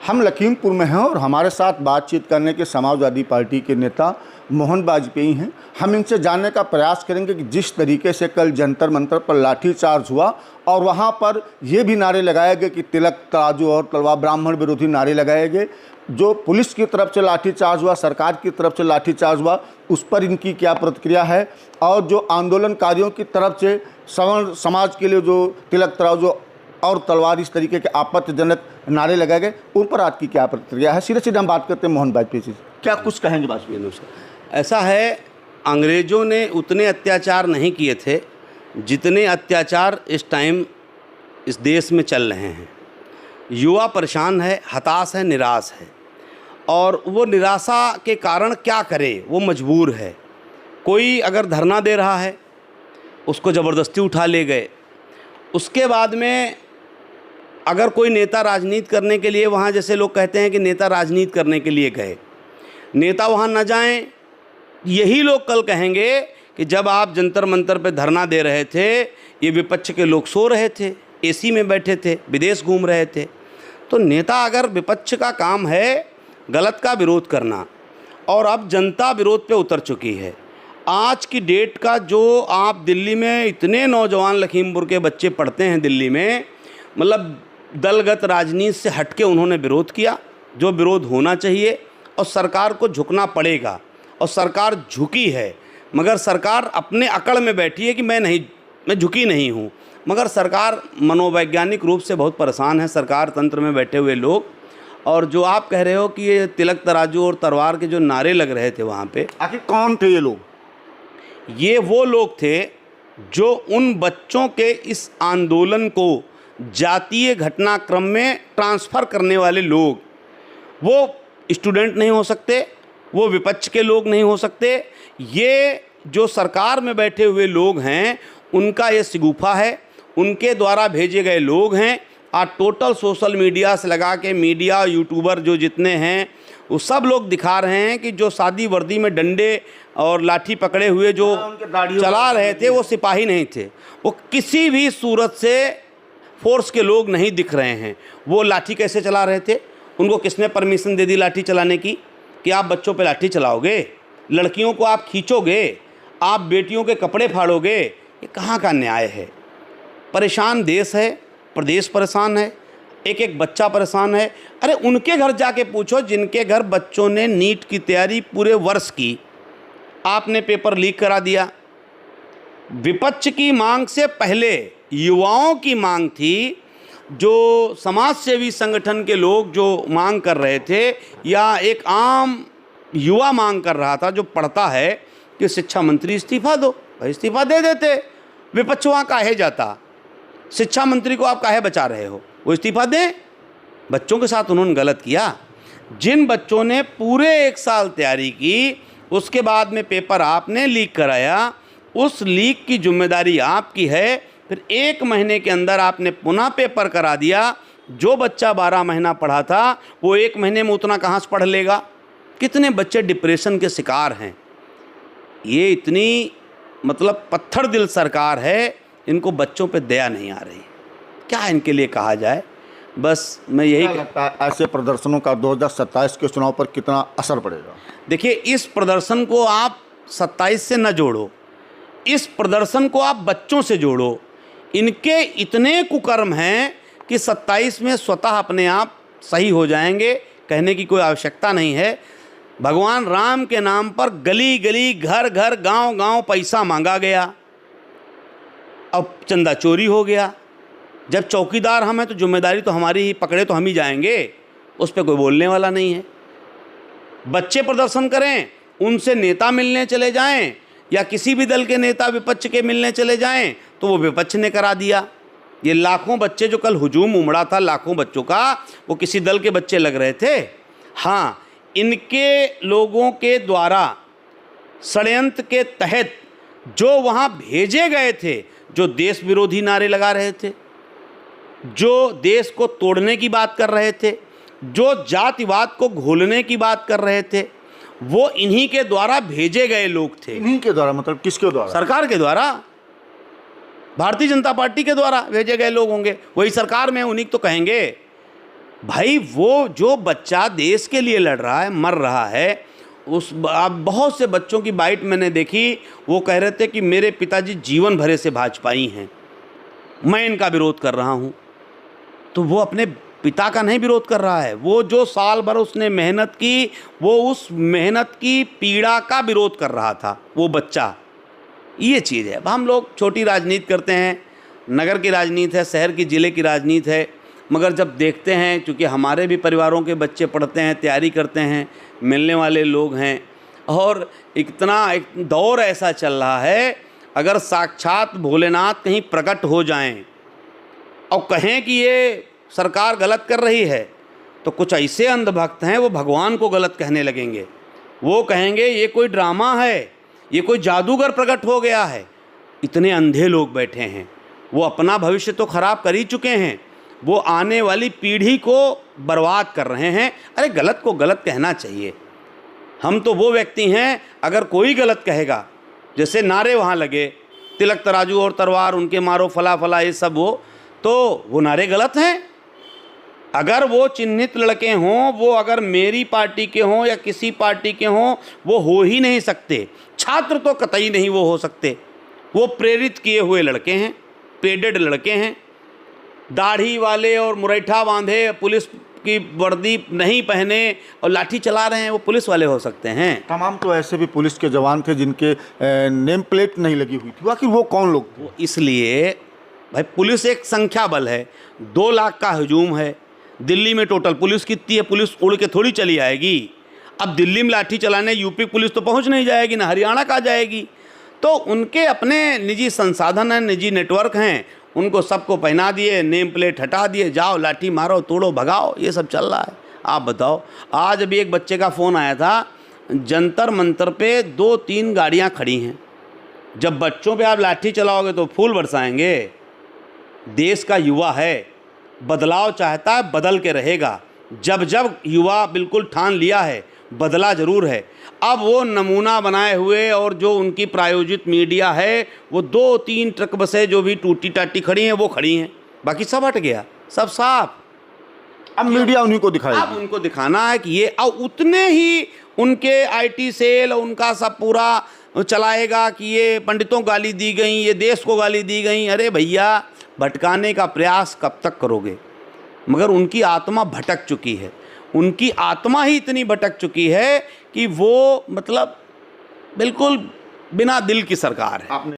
हम लखीमपुर में हैं और हमारे साथ बातचीत करने के समाजवादी पार्टी के नेता मोहन वाजपेयी हैं। हम इनसे जानने का प्रयास करेंगे कि जिस तरीके से कल जंतर मंतर पर लाठीचार्ज हुआ और वहां पर ये भी नारे लगाए गए कि तिलक तराजू और तलवार, ब्राह्मण विरोधी नारे लगाए गए, जो पुलिस की तरफ से लाठीचार्ज हुआ, सरकार की तरफ से लाठीचार्ज हुआ, उस पर इनकी क्या प्रतिक्रिया है, और जो आंदोलनकारियों की तरफ से सवर्ण समाज के लिए जो तिलक तराजू और तलवार इस तरीके के आपत्तिजनक नारे लगाए गए, उन पर आपकी क्या प्रतिक्रिया है? सीधे सीधे हम बात करते हैं मोहन वाजपेयी जी, क्या कुछ कहेंगे वाजपेयी जी? ऐसा है, अंग्रेज़ों ने उतने अत्याचार नहीं किए थे जितने अत्याचार इस टाइम इस देश में चल रहे हैं। युवा परेशान है, हताश है, निराश है, और वो निराशा के कारण क्या करे, वो मजबूर है। कोई अगर धरना दे रहा है, उसको ज़बरदस्ती उठा ले गए। उसके बाद में अगर कोई नेता राजनीति करने के लिए वहाँ, जैसे लोग कहते हैं कि नेता राजनीति करने के लिए गए, नेता वहाँ न जाएं, यही लोग कल कहेंगे कि जब आप जंतर मंतर पे धरना दे रहे थे, ये विपक्ष के लोग सो रहे थे, एसी में बैठे थे, विदेश घूम रहे थे। तो नेता, अगर विपक्ष का काम है गलत का विरोध करना, और अब जनता विरोध पे उतर चुकी है। आज की डेट का जो आप दिल्ली में इतने नौजवान लखीमपुर के बच्चे पढ़ते हैं दिल्ली में, मतलब दलगत राजनीति से हटके उन्होंने विरोध किया, जो विरोध होना चाहिए, और सरकार को झुकना पड़ेगा, और सरकार झुकी है। मगर सरकार अपने अकड़ में बैठी है कि मैं झुकी नहीं हूँ, मगर सरकार मनोवैज्ञानिक रूप से बहुत परेशान है, सरकार तंत्र में बैठे हुए लोग। और जो आप कह रहे हो कि ये तिलक तराजू और तलवार के जो नारे लग रहे थे वहाँ पे, आखिर कौन थे ये लोग? ये वो लोग थे जो उन बच्चों के इस आंदोलन को जातीय घटनाक्रम में ट्रांसफ़र करने वाले लोग। वो स्टूडेंट नहीं हो सकते, वो विपक्ष के लोग नहीं हो सकते, ये जो सरकार में बैठे हुए लोग हैं उनका ये शगुफा है, उनके द्वारा भेजे गए लोग हैं। आज टोटल सोशल मीडिया से लगा के मीडिया, यूट्यूबर जो जितने हैं, वो सब लोग दिखा रहे हैं कि जो सादी वर्दी में डंडे और लाठी पकड़े हुए जो चला रहे थे, वो सिपाही नहीं थे, वो किसी भी सूरत से फोर्स के लोग नहीं दिख रहे हैं। वो लाठी कैसे चला रहे थे? उनको किसने परमिशन दे दी लाठी चलाने की कि आप बच्चों पे लाठी चलाओगे, लड़कियों को आप खींचोगे, आप बेटियों के कपड़े फाड़ोगे? ये कहाँ का न्याय है? परेशान देश है, प्रदेश परेशान है, एक एक बच्चा परेशान है। अरे उनके घर जाके पूछो जिनके घर बच्चों ने नीट की तैयारी पूरे वर्ष की, आपने पेपर लीक करा दिया। विपक्ष की मांग से पहले युवाओं की मांग थी, जो समाज सेवी संगठन के लोग जो मांग कर रहे थे, या एक आम युवा मांग कर रहा था जो पढ़ता है कि शिक्षा मंत्री इस्तीफा दो। भाई इस्तीफा दे देते, विपक्ष वहाँ काहे जाता? शिक्षा मंत्री को आप काहे बचा रहे हो? वो इस्तीफा दें। बच्चों के साथ उन्होंने गलत किया। जिन बच्चों ने पूरे 1 साल तैयारी की, उसके बाद में पेपर आपने लीक कराया, उस लीक की जिम्मेदारी आपकी है। फिर 1 महीने के अंदर आपने पुनः पेपर करा दिया। जो बच्चा 12 महीना पढ़ा था, वो 1 महीने में उतना कहाँ से पढ़ लेगा? कितने बच्चे डिप्रेशन के शिकार हैं। ये इतनी मतलब पत्थर दिल सरकार है, इनको बच्चों पे दया नहीं आ रही। क्या इनके लिए कहा जाए? बस मैं यही लगता है ऐसे प्रदर्शनों का 2027 के चुनाव पर कितना असर पड़ेगा? देखिए, इस प्रदर्शन को आप 27 से न जोड़ो, इस प्रदर्शन को आप बच्चों से जोड़ो। इनके इतने कुकर्म हैं कि 27 में स्वतः अपने आप सही हो जाएंगे, कहने की कोई आवश्यकता नहीं है। भगवान राम के नाम पर गली गली, घर घर, गांव गांव पैसा मांगा गया, अब चंदा चोरी हो गया। जब चौकीदार हम हैं तो जिम्मेदारी तो हमारी ही, पकड़े तो हम ही जाएंगे, उस पर कोई बोलने वाला नहीं है। बच्चे प्रदर्शन करें, उनसे नेता मिलने चले जाएं, या किसी भी दल के नेता विपक्ष के मिलने चले जाएं, तो वो विपक्ष ने करा दिया। ये लाखों बच्चे जो कल हुजूम उमड़ा था, लाखों बच्चों का, वो किसी दल के बच्चे लग रहे थे? हाँ, इनके लोगों के द्वारा षड्यंत्र के तहत जो वहाँ भेजे गए थे, जो देश विरोधी नारे लगा रहे थे, जो देश को तोड़ने की बात कर रहे थे, जो जातिवाद को घोलने की बात कर रहे थे, वो इन्हीं के द्वारा भेजे गए लोग थे। इन्हीं के द्वारा मतलब किसके द्वारा? सरकार के द्वारा, भारतीय जनता पार्टी के द्वारा भेजे गए लोग होंगे। वही सरकार में, उन्हीं तो कहेंगे। भाई वो जो बच्चा देश के लिए लड़ रहा है, मर रहा है, अब बहुत से बच्चों की बाइट मैंने देखी, वो कह रहे थे कि मेरे पिताजी जीवन भरे से भाजपाई हैं, मैं इनका विरोध कर रहा हूँ। तो वो अपने पिता का नहीं विरोध कर रहा है, वो जो साल भर उसने मेहनत की, वो उस मेहनत की पीड़ा का विरोध कर रहा था वो बच्चा। ये चीज़ है। अब हम लोग छोटी राजनीति करते हैं, नगर की राजनीति है, शहर की, ज़िले की राजनीति है, मगर जब देखते हैं, चूँकि हमारे भी परिवारों के बच्चे पढ़ते हैं, तैयारी करते हैं, मिलने वाले लोग हैं, और एक दौर ऐसा चल रहा है, अगर साक्षात भोलेनाथ कहीं प्रकट हो जाएं और कहें कि ये सरकार गलत कर रही है, तो कुछ ऐसे अंधभक्त हैं वो भगवान को गलत कहने लगेंगे। वो कहेंगे ये कोई ड्रामा है, ये कोई जादूगर प्रकट हो गया है। इतने अंधे लोग बैठे हैं, वो अपना भविष्य तो खराब कर ही चुके हैं, वो आने वाली पीढ़ी को बर्बाद कर रहे हैं। अरे गलत को गलत कहना चाहिए। हम तो वो व्यक्ति हैं, अगर कोई गलत कहेगा, जैसे नारे वहाँ लगे, तिलक तराजू और तलवार उनके मारो फला फला, ये सब तो वो नारे गलत हैं। अगर वो चिन्हित लड़के हों, वो अगर मेरी पार्टी के हों या किसी पार्टी के हों, वो हो ही नहीं सकते। छात्र तो कतई नहीं वो हो सकते। वो प्रेरित किए हुए लड़के हैं, पेडेड लड़के हैं, दाढ़ी वाले और मुरैठा बांधे, पुलिस की वर्दी नहीं पहने और लाठी चला रहे हैं, वो पुलिस वाले हो सकते हैं। तमाम तो ऐसे भी पुलिस के जवान थे जिनके नेम प्लेट नहीं लगी हुई थी। आखिर वो कौन लोग थे? इसलिए भाई पुलिस एक संख्या बल है, 2 लाख का हजूम है। दिल्ली में टोटल पुलिस कितनी है? पुलिस उड़ के थोड़ी चली आएगी। अब दिल्ली में लाठी चलाने यूपी पुलिस तो पहुंच नहीं जाएगी, ना हरियाणा का जाएगी। तो उनके अपने निजी संसाधन हैं, निजी नेटवर्क हैं, उनको सबको पहना दिए, नेम प्लेट हटा दिए, जाओ लाठी मारो, तोड़ो, भगाओ, ये सब चल रहा है। आप बताओ, आज अभी एक बच्चे का फ़ोन आया था, जंतर मंतर पे 2-3 गाड़ियाँ खड़ी हैं। जब बच्चों पे आप लाठी चलाओगे तो फूल बरसाएंगे। देश का युवा है, बदलाव चाहता है, बदल के रहेगा। जब जब युवा बिल्कुल ठान लिया है, बदला ज़रूर है। अब वो नमूना बनाए हुए और जो उनकी प्रायोजित मीडिया है, वो 2-3 ट्रक बसें जो भी टूटी टाटी खड़ी हैं वो खड़ी हैं, बाकी सब हट गया, सब साफ। अब मीडिया उन्हीं को दिखाएगी। अब उनको दिखाना है कि ये, और उतने ही उनके आईटी सेल उनका सब पूरा चलाएगा कि ये पंडितों को गाली दी गई, ये देश को गाली दी गई। अरे भैया, भटकाने का प्रयास कब तक करोगे? मगर उनकी आत्मा भटक चुकी है, उनकी आत्मा ही इतनी भटक चुकी है कि वो मतलब बिल्कुल बिना दिल की सरकार है।